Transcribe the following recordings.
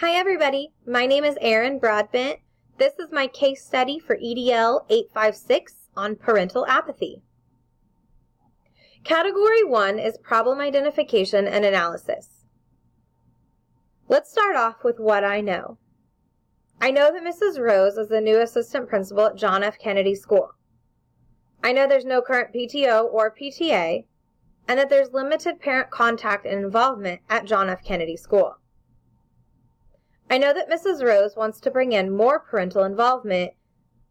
Hi everybody, my name is Erin Broadbent. This is my case study for EDL 856 on parental apathy. Category 1 is problem identification and analysis. Let's start off with what I know. I know that Mrs. Rose is the new assistant principal at John F. Kennedy School. I know there's no current PTO or PTA, and that there's limited parent contact and involvement at John F. Kennedy School. I know that Mrs. Rose wants to bring in more parental involvement,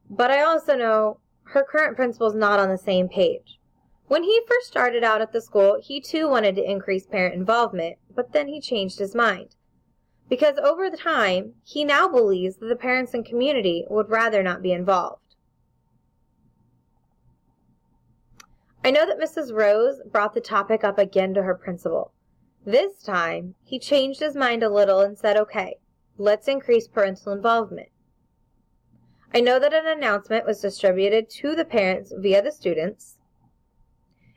but I also know her current principal is not on the same page. When he first started out at the school, he too wanted to increase parent involvement, but then he changed his mind. Because over the time, he now believes that the parents and community would rather not be involved. I know that Mrs. Rose brought the topic up again to her principal. This time, he changed his mind a little and said, okay, let's increase parental involvement. I know that an announcement was distributed to the parents via the students,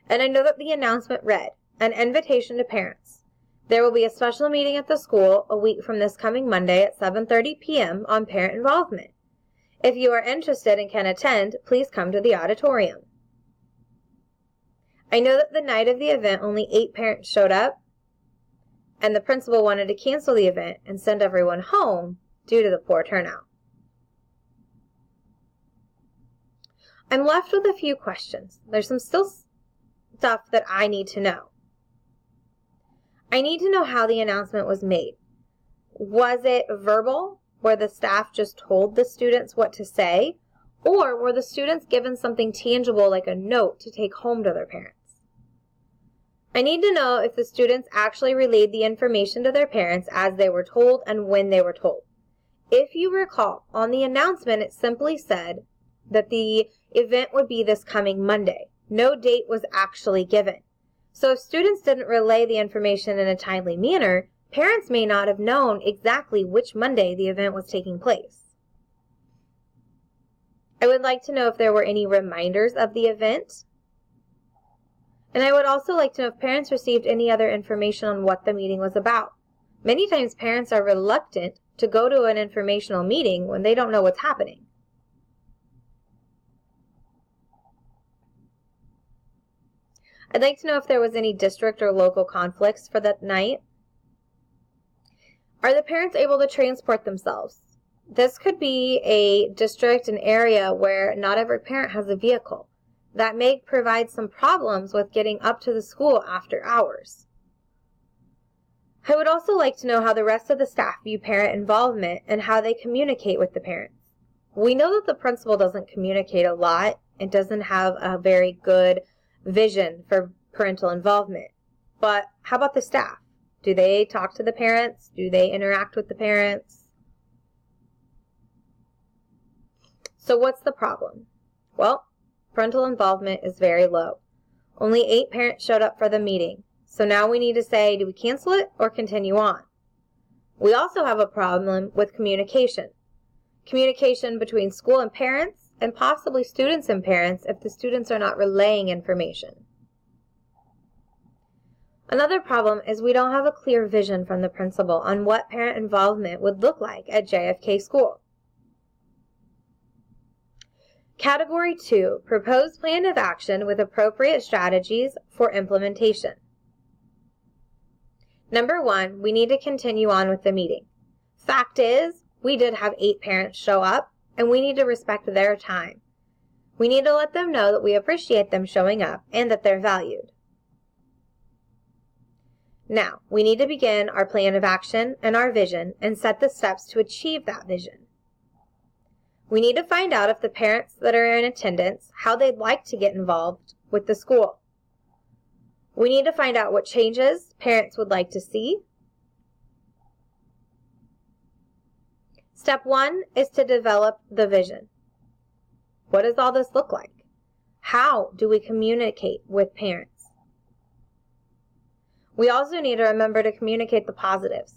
and I know that the announcement read, an invitation to parents. There will be a special meeting at the school a week from this coming Monday at 7:30 p.m. on parent involvement. If you are interested and can attend, please come to the auditorium. I know that the night of the event only 8 parents showed up, and the principal wanted to cancel the event and send everyone home due to the poor turnout. I'm left with a few questions. There's some still stuff that I need to know. I need to know how the announcement was made. Was it verbal, where the staff just told the students what to say, or were the students given something tangible like a note to take home to their parents? I need to know if the students actually relayed the information to their parents as they were told and when they were told. If you recall, on the announcement it simply said that the event would be this coming Monday. No date was actually given. So if students didn't relay the information in a timely manner, parents may not have known exactly which Monday the event was taking place. I would like to know if there were any reminders of the event. And I would also like to know if parents received any other information on what the meeting was about. Many times parents are reluctant to go to an informational meeting when they don't know what's happening. I'd like to know if there was any district or local conflicts for that night. Are the parents able to transport themselves? This could be a district, an area where not every parent has a vehicle. That may provide some problems with getting up to the school after hours. I would also like to know how the rest of the staff view parent involvement and how they communicate with the parents. We know that the principal doesn't communicate a lot and doesn't have a very good vision for parental involvement. But how about the staff? Do they talk to the parents? Do they interact with the parents? So what's the problem? Well, parental involvement is very low. Only 8 parents showed up for the meeting. So now we need to say, do we cancel it or continue on? We also have a problem with communication. Communication between school and parents, and possibly students and parents if the students are not relaying information. Another problem is we don't have a clear vision from the principal on what parent involvement would look like at JFK School. Category 2, proposed plan of action with appropriate strategies for implementation. Number 1, we need to continue on with the meeting. Fact is, we did have 8 parents show up, and we need to respect their time. We need to let them know that we appreciate them showing up and that they're valued. Now, we need to begin our plan of action and our vision and set the steps to achieve that vision. We need to find out if the parents that are in attendance, how they'd like to get involved with the school. We need to find out what changes parents would like to see. Step 1 is to develop the vision. What does all this look like? How do we communicate with parents? We also need to remember to communicate the positives.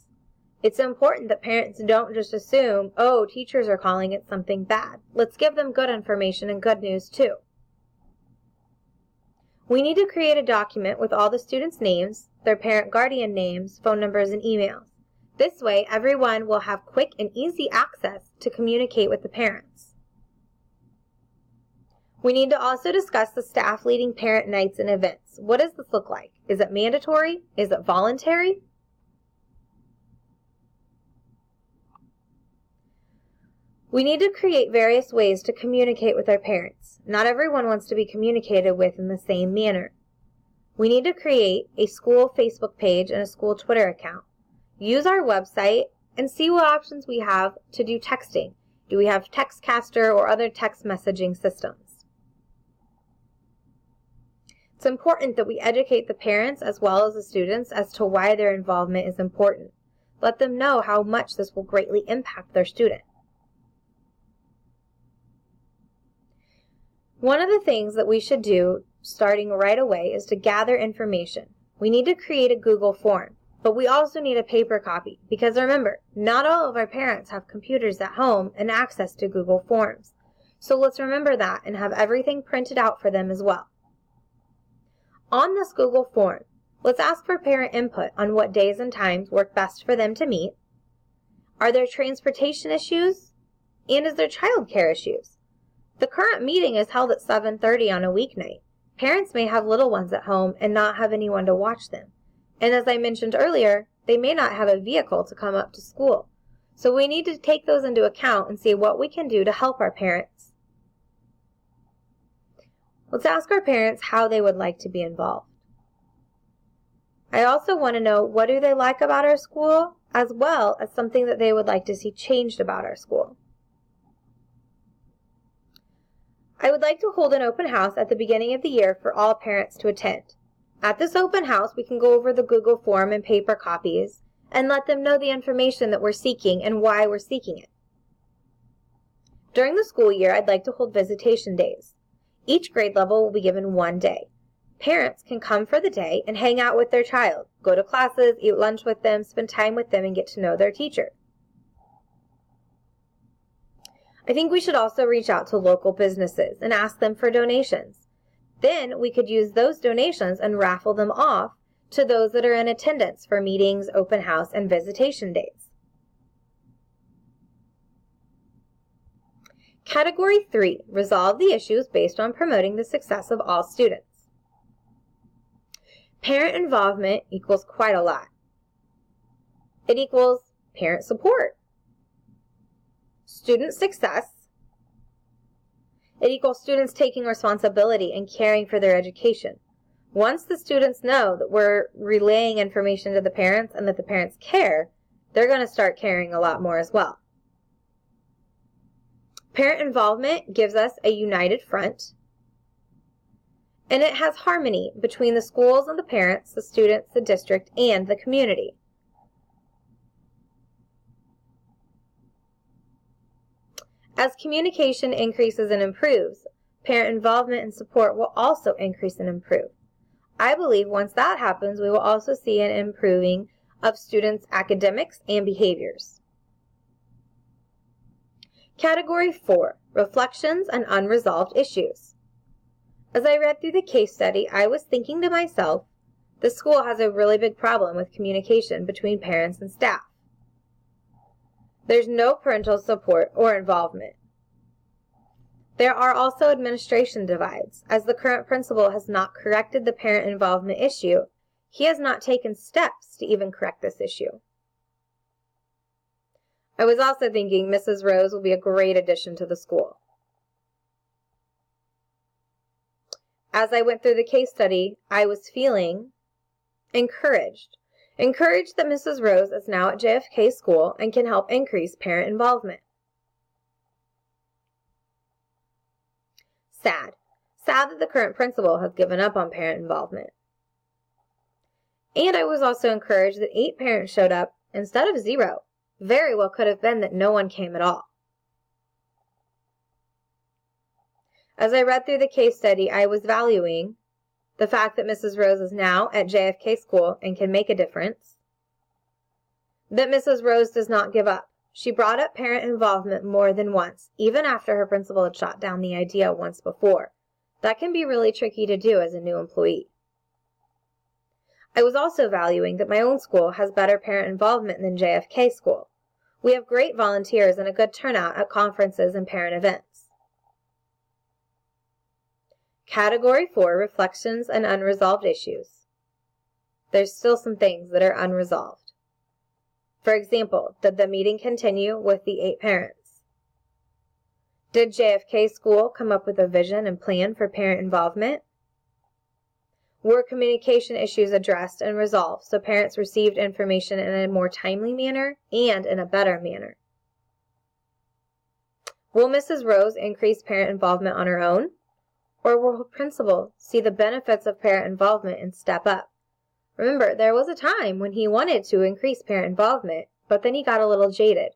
It's important that parents don't just assume, oh, teachers are calling it something bad. Let's give them good information and good news too. We need to create a document with all the students' names, their parent guardian names, phone numbers, and emails. This way, everyone will have quick and easy access to communicate with the parents. We need to also discuss the staff leading parent nights and events. What does this look like? Is it mandatory? Is it voluntary? We need to create various ways to communicate with our parents. Not everyone wants to be communicated with in the same manner. We need to create a school Facebook page and a school Twitter account. Use our website and see what options we have to do texting. Do we have Textcaster or other text messaging systems? It's important that we educate the parents as well as the students as to why their involvement is important. Let them know how much this will greatly impact their student. One of the things that we should do starting right away is to gather information. We need to create a Google form, but we also need a paper copy because remember, not all of our parents have computers at home and access to Google Forms. So let's remember that and have everything printed out for them as well. On this Google form, let's ask for parent input on what days and times work best for them to meet. Are there transportation issues? And is there childcare issues? The current meeting is held at 7:30 on a weeknight. Parents may have little ones at home and not have anyone to watch them. And as I mentioned earlier, they may not have a vehicle to come up to school. So we need to take those into account and see what we can do to help our parents. Let's ask our parents how they would like to be involved. I also want to know what do they like about our school, as well as something that they would like to see changed about our school. I would like to hold an open house at the beginning of the year for all parents to attend. At this open house, we can go over the Google form and paper copies and let them know the information that we're seeking and why we're seeking it. During the school year, I'd like to hold visitation days. Each grade level will be given one day. Parents can come for the day and hang out with their child, go to classes, eat lunch with them, spend time with them, and get to know their teacher. I think we should also reach out to local businesses and ask them for donations. Then we could use those donations and raffle them off to those that are in attendance for meetings, open house, and visitation days. Category 3, resolve the issues based on promoting the success of all students. Parent involvement equals quite a lot. It equals parent support, student success. It equals students taking responsibility and caring for their education. Once the students know that we're relaying information to the parents and that the parents care, they're going to start caring a lot more as well. Parent involvement gives us a united front, and it has harmony between the schools and the parents, the students, the district, and the community. As communication increases and improves, parent involvement and support will also increase and improve. I believe once that happens, we will also see an improving of students' academics and behaviors. Category 4, reflections and unresolved issues. As I read through the case study, I was thinking to myself, the school has a really big problem with communication between parents and staff. There's no parental support or involvement. There are also administration divides. As the current principal has not corrected the parent involvement issue, he has not taken steps to even correct this issue. I was also thinking Mrs. Rose will be a great addition to the school. As I went through the case study, I was feeling encouraged that Mrs. Rose is now at JFK School and can help increase parent involvement. Sad that the current principal has given up on parent involvement. And I was also encouraged that 8 parents showed up instead of 0. Very well could have been that no one came at all. As I read through the case study, I was valuing the fact that Mrs. Rose is now at JFK School and can make a difference. That Mrs. Rose does not give up. She brought up parent involvement more than once, even after her principal had shot down the idea once before. That can be really tricky to do as a new employee. I was also valuing that my own school has better parent involvement than JFK School. We have great volunteers and a good turnout at conferences and parent events. Category 4, reflections and unresolved issues. There's still some things that are unresolved. For example, did the meeting continue with the 8 parents? Did JFK School come up with a vision and plan for parent involvement? Were communication issues addressed and resolved so parents received information in a more timely manner and in a better manner? Will Mrs. Rose increase parent involvement on her own? Or will her principal see the benefits of parent involvement and step up? Remember, there was a time when he wanted to increase parent involvement, but then he got a little jaded.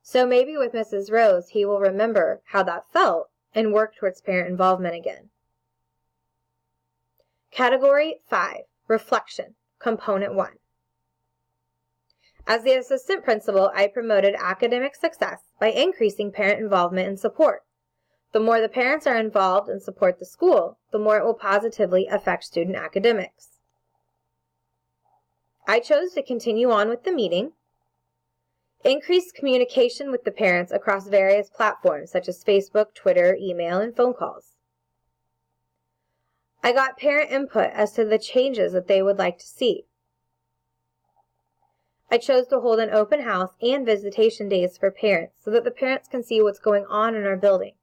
So maybe with Mrs. Rose, he will remember how that felt and work towards parent involvement again. Category 5, reflection, component 1. As the assistant principal, I promoted academic success by increasing parent involvement and support. The more the parents are involved and support the school, the more it will positively affect student academics. I chose to continue on with the meeting, increase communication with the parents across various platforms such as Facebook, Twitter, email, and phone calls. I got parent input as to the changes that they would like to see. I chose to hold an open house and visitation days for parents so that the parents can see what's going on in our building.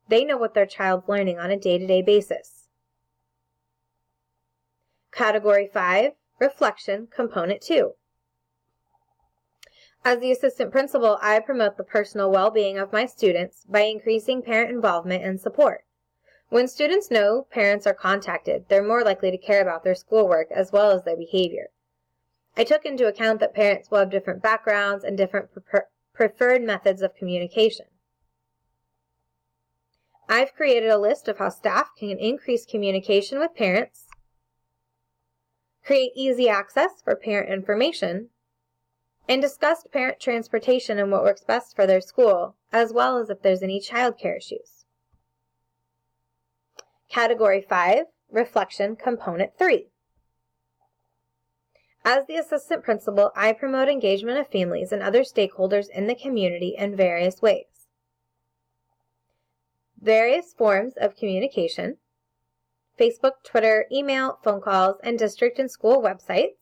They know what their child's learning on a day-to-day basis. Category 5, reflection, component 2. As the assistant principal, I promote the personal well-being of my students by increasing parent involvement and support. When students know parents are contacted, they're more likely to care about their schoolwork as well as their behavior. I took into account that parents will have different backgrounds and different preferred methods of communication. I've created a list of how staff can increase communication with parents, create easy access for parent information, and discussed parent transportation and what works best for their school, as well as if there's any childcare issues. Category 5, reflection, component 3. As the assistant principal, I promote engagement of families and other stakeholders in the community in various ways. Various forms of communication: Facebook, Twitter, email, phone calls, and district and school websites.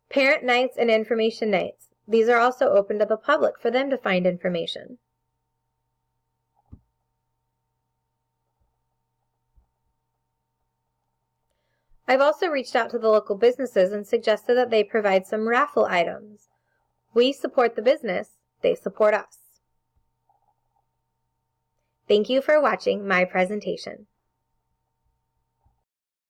Parent nights and information nights. These are also open to the public for them to find information. I've also reached out to the local businesses and suggested that they provide some raffle items. We support the business, they support us. Thank you for watching my presentation.